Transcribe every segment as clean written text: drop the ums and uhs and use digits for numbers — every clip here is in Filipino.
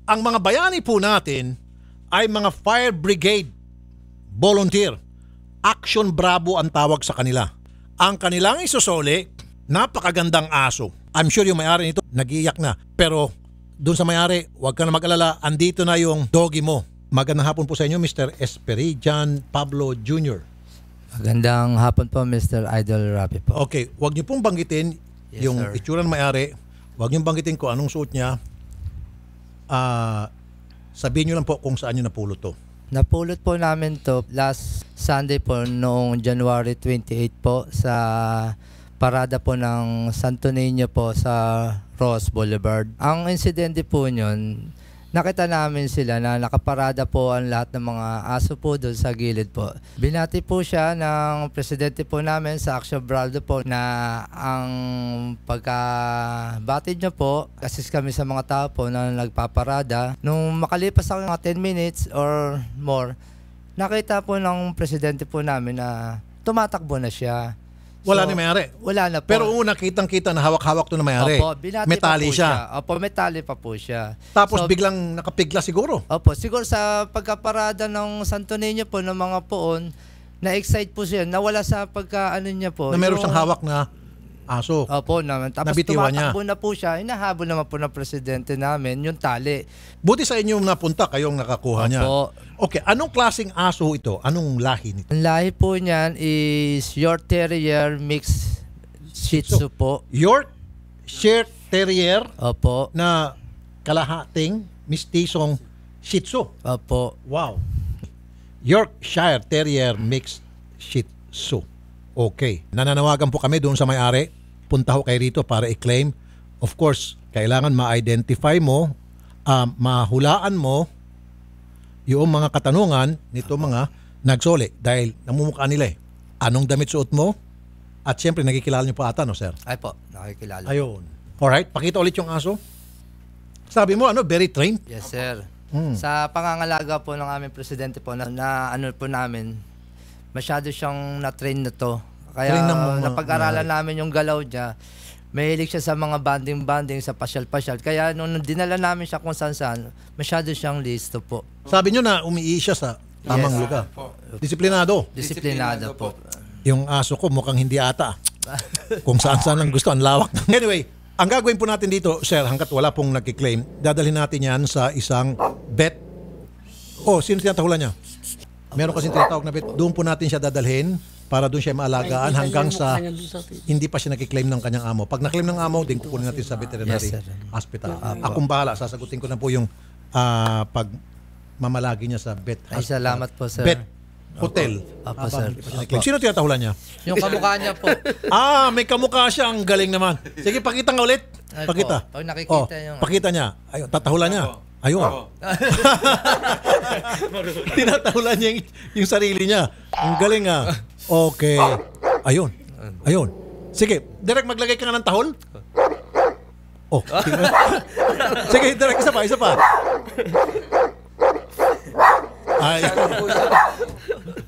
ang mga bayani po natin ay mga fire brigade volunteer. Action Bravo ang tawag sa kanila. Ang kanilang isusole, napakagandang aso. I'm sure yung may-ari nito nag-iiyak na. Pero dun sa may-ari, huwag ka na mag-alala, andito na yung doggy mo. Magandang hapon po sa inyo, Mr. Esperijan Pablo Jr. Magandang hapon po, Mr. Idol Rapi po. Okay, huwag niyo pong banggitin yung itsura ng may-ari. Huwag niyo banggitin ko anong suot niya. Sabihin niyo lang po kung saan niyo napulot to. Napulot po namin to last Sunday po noong January 28 po sa parada po ng Santo Niño po sa Ross Boulevard. Ang insidente po nyon, nakita namin sila na nakaparada po ang lahat ng mga aso po doon sa gilid po. Binati po siya ng presidente po namin sa Action Bravo po na ang pagkabati niya po, assist kami sa mga tao po na nagpaparada. Nung makalipas ako mga 10 minutes or more, nakita po ng presidente po namin na tumatakbo na siya. Wala na may-ari? Wala na po. Pero una, kitang-kita na hawak-hawak to na may-ari. Opo, binati metali pa po siya. Opo, metali pa po siya. Tapos biglang nakapigla siguro. Opo, siguro sa pagkaparada ng Santo Niño po ng mga poon, na-excite po siya. Nawala sa pagkaano niya po. Na meron siyang hawak na aso. Opo naman. Tapos nabitiwan tumatakbo niya. na po siya. Inahabol naman po ng presidente namin yung tali. Buti sa inyong napunta, kayong nakakuha niya. Opo. Okay, anong klaseng aso ito? Anong lahi nito? Ang lahi po niyan is York Terrier mix Shih Tzu po. Yorkshire Terrier Opo. na kalahating mistisong Shih Tzu. Opo. Wow. Yorkshire Terrier mixed Shih Tzu. Okay. Nananawagan po kami doon sa may-ari. Punta ho kayo rito para i-claim. Of course, kailangan ma-identify mo, mahulaan mo yung mga katanungan nito mga nagsole dahil namumukha nila eh. Anong damit suot mo? At siyempre, nakikilala niyo po ata, no, sir? Ay po, nakikilala. Ayun. Alright, pakita ulit yung aso. Sabi mo, very trained? Yes, sir. Sa pangangalaga po ng aming presidente po na ano po namin, masyado siyang na-train na to. Kaya napag-aralan namin yung galaw niya. Mahilig siya sa mga banding-banding, sa pasyal-pasyal. Kaya nung dinala namin siya kung saan-saan, masyado siyang listo po. Sabi niyo na umiihi siya sa tamang lugar. Disiplinado. Disiplinado po. Yung aso ko mukhang hindi ata. Kung saan-saan ang gusto, ang lawak. Anyway, ang gagawin po natin dito, sir, hanggat wala pong nag-claim, dadalhin natin yan sa isang vet. Oh, sino tinatahulan niya? Meron kasing tinatawag na vet. Doon po natin siya dadalhin para doon siya maalagaan hanggang sa hindi pa siya nag-claim ng kanyang amo. Pag na-claim ng amo, din kukunin natin sa veterinary hospital. Akong bahala, sasagutin ko na po yung pag mamalagi niya sa vet hospital. Ay, salamat po, sir. Vet hotel. Apo, sir. Sino tinatahulan niya? Yung kamukha niya po. May kamukha siya. Ang galing naman. Sige, pakita nga ulit. Ay, Pakita. po. Pag nakikita yung... Pakita niya. Ayun, tatahulan niya. Ayun. Tinatahulan niya yung sarili niya. Ang galing ah. Okay. Ayun. Ayun. Sige, direct maglagay ka nga ng tahol. Oh. Sige, direct isa pa. Ay.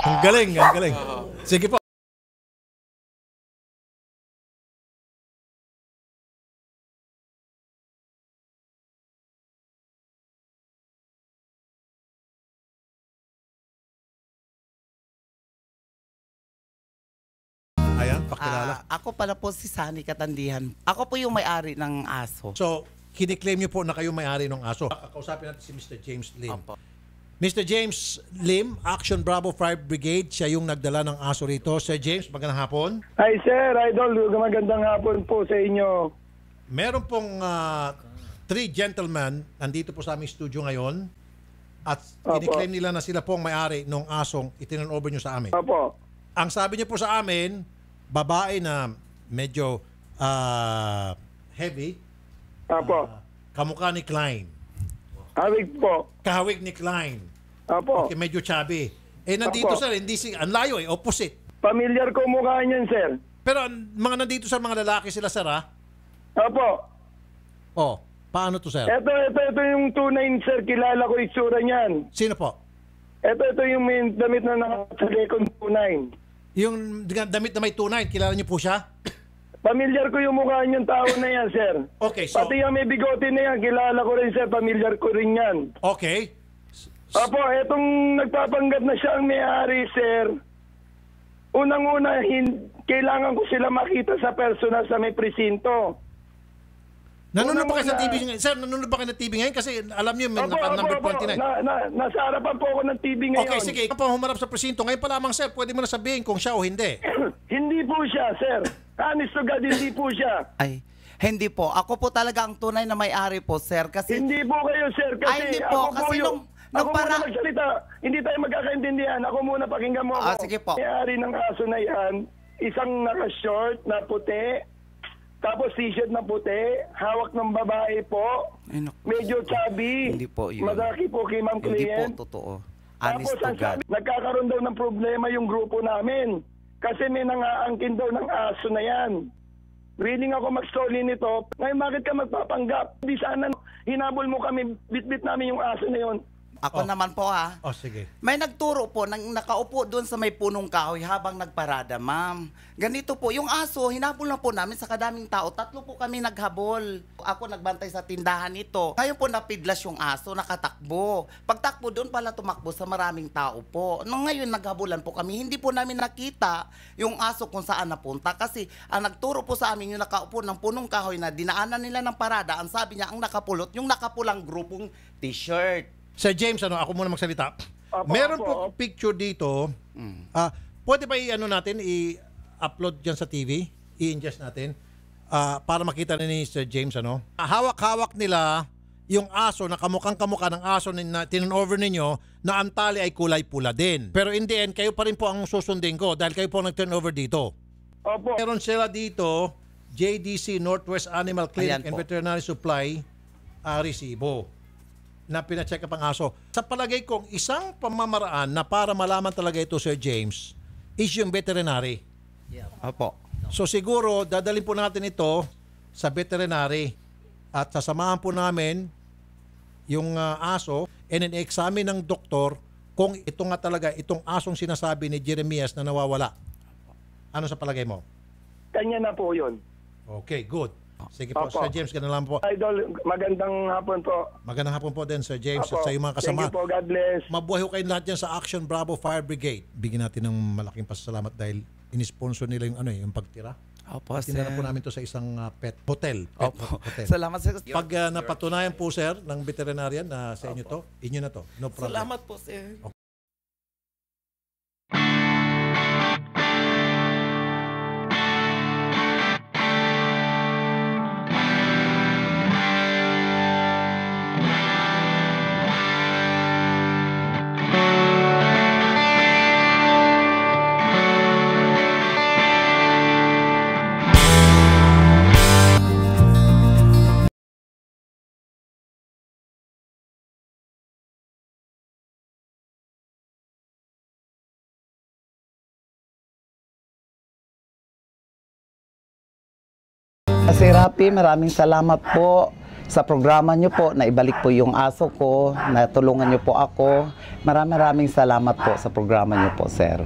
Ang galing. Sige po. Ayan, pakilala. Ako pala po si Sunny Katandihan. Ako po yung may-ari ng aso. So, kiniklaim niyo po na kayo may-ari ng aso. Kausapin natin si Mr. James Lim. Opo. Mr. James Lim, Action Bravo Fire Brigade, siya yung nagdala ng aso rito. Sir James, magandang hapon. Hi sir, Idol, magandang hapon po sa inyo. Meron pong 3 gentlemen nandito po sa aming studio ngayon at kiniklaim nila na sila po ang may-ari ng asong itinurnover nyo sa amin. Opo. Ang sabi niyo po sa amin, babae na medyo heavy, Opo. kamukha ni Klein. Hawig po. Kahawig ni Klein. Opo. Okay, medyo chubby. Nandito Opo. sir, ang layo opposite. Pamilyar ko mukha niyan, sir. Pero mga nandito sa mga lalaki sila sir ha? Opo. Oh, paano to sir? Ito yung 29, sir. Kilala ko itsura niyan. Sino po? Ito yung may damit na nakasalikon 29. Yung damit na may tunay, kilala niyo po siya? Pamilyar ko yung mukha niyang tao na yan, sir. Okay, so... Pati yung may bigote na yan, kilala ko rin, sir. Pamilyar ko rin yan. Okay. Opo, etong nagpapanggap na siya ang may-ari, sir. Unang-una, kailangan ko sila makita sa personal sa may presinto. Nanonood ba kayo sa TV ngayon? Sir, nanonood ba kayo ng TV ngayon? Kasi alam niyo, may number 29. Nasa harapan po ako ng TV ngayon. Okay, sige. Kapag humarap sa presinto, ngayon pa lamang, sir, pwede mo na sabihin kung siya o hindi. Hindi po siya, sir. Honest to God, hindi po siya. Ay, hindi po. Ako po talaga ang tunay na may-ari po, sir. Kasi Hindi po kayo, sir. Kasi Ay, hindi po. ako po Kasi yung... nung Ako muna magsalita. Hindi tayo magkakaintindihan. Ako muna, pakinggan mo ako. Sige po. May-ari ng aso na yan, isang naka-short na puti, tapos t-shirt na puti, hawak ng babae po, Ay, naku. medyo chubby, Hindi po yun. malaki po kay Ma'am Hindi Client. po totoo. Tapos Honest to ang God. sabi, nagkakaroon daw ng problema yung grupo namin. Kasi may nangaangkin daw ng aso na yan. Willing ako mag-story nito. Ngayon, bakit ka magpapanggap? Di sana hinabol mo kami, bit-bit namin yung aso na yon. Ako naman po ha. Oh, sige. May nagturo po, nakaupo doon sa may punong kahoy habang nagparada, ma'am. Ganito po, yung aso, hinabol na po namin sa kadaming tao. 3 po kami naghabol. Ako nagbantay sa tindahan nito. Ngayon po napidlas yung aso, nakatakbo. Pagtakbo doon pala tumakbo sa maraming tao po. Nung ngayon naghabulan po kami, hindi po namin nakita yung aso kung saan napunta. Kasi ang nagturo po sa amin yung nakaupo ng punong kahoy na dinaanan nila ng parada, ang sabi niya, ang nakapulot, yung nakapulang grupong t-shirt. Sir James, ako muna magsalita. Opo, Meron opo. po picture dito. Pwede ba i-upload dyan sa TV? I-ingest natin? Para makita ni Sir James, hawak-hawak nila yung aso na kamukhang-kamukha ng aso na tinan-over ninyo na ang tali ay kulay pula din. Pero in the end, kayo pa rin po ang susundin ko dahil kayo po nag-turnover dito. Opo. Meron sila dito, JDC Northwest Animal Clinic Ayan and po. Veterinary Supply, resibo na pina-check up ang aso. Sa palagay kong isang pamamaraan na para malaman talaga ito, Sir James, is yung veterinary. Opo. So siguro, dadalhin po natin ito sa veterinary at sasamahan po namin yung aso and then examine ng doktor kung ito nga talaga, itong asong sinasabi ni Jeremias na nawawala. Ano sa palagay mo? Kanya na po yun. Okay, good. Sige po, Opo. Sir James, ganun lang po. Idol, magandang hapon po. Magandang hapon po din, Sir James, Opo. at sa iyong mga kasama. Thank you po, God bless. Mabuhay ko kayong lahat dyan sa Action Bravo Fire Brigade. Bigyan natin ng malaking pasasalamat dahil inisponsor nila yung yung pagtira. Opo, Tinala po namin to sa isang pet hotel. Pet Opo. hotel. Salamat sir. Pag napatunayan po, sir, ng veterinarian na sa inyo to, inyo na to. No problem. Salamat po sir. Sir Rapi, maraming salamat po sa programa niyo po na ibalik po yung aso ko, na tulungan niyo po ako. Maraming salamat po sa programa niyo po, sir.